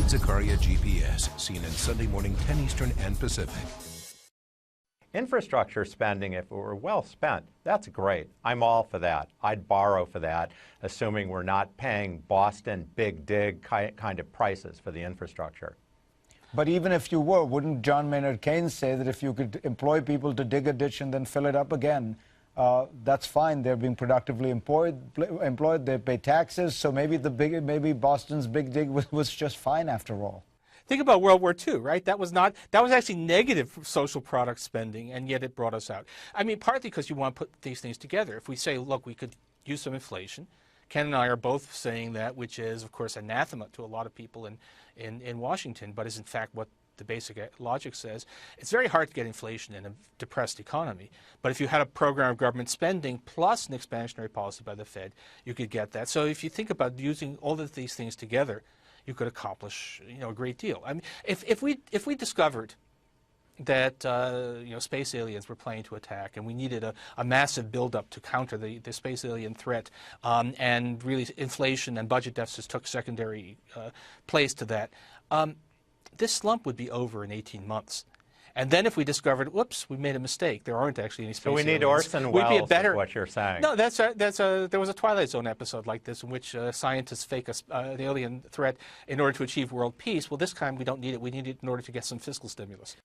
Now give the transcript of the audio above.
Zakaria GPS, CNN Sunday morning 10 Eastern and Pacific. Infrastructure spending, if it were well spent, that's great. I'm all for that. I'd borrow for that, assuming we're not paying Boston big dig kind of prices for the infrastructure. But even if you were, wouldn't John Maynard Keynes say that if you could employ people to dig a ditch and then fill it up again, that's fine. They're being productively employed. They pay taxes. So maybe Boston's big dig was just fine after all. Think about World War II, right? That was actually negative social product spending, and yet it brought us out. I mean, partly because you want to put these things together. If we say, look, we could use some inflation. Ken and I are both saying that, which is, of course, anathema to a lot of people in Washington, but is in fact what the basic logic says. It's very hard to get inflation in a depressed economy. But if you had a program of government spending plus an expansionary policy by the Fed, you could get that. So if you think about using all of these things together, you could accomplish, a great deal. I mean, if we discovered that space aliens were planning to attack, and we needed a massive buildup to counter the space alien threat, and really inflation and budget deficits took secondary place to that, this slump would be over in 18 months. And then if we discovered, whoops, we made a mistake, there aren't actually any space aliens. So we need Orson Welles, is what you're saying. No, there was a Twilight Zone episode like this in which scientists fake an alien threat in order to achieve world peace. Well, this time we don't need it. We need it in order to get some fiscal stimulus.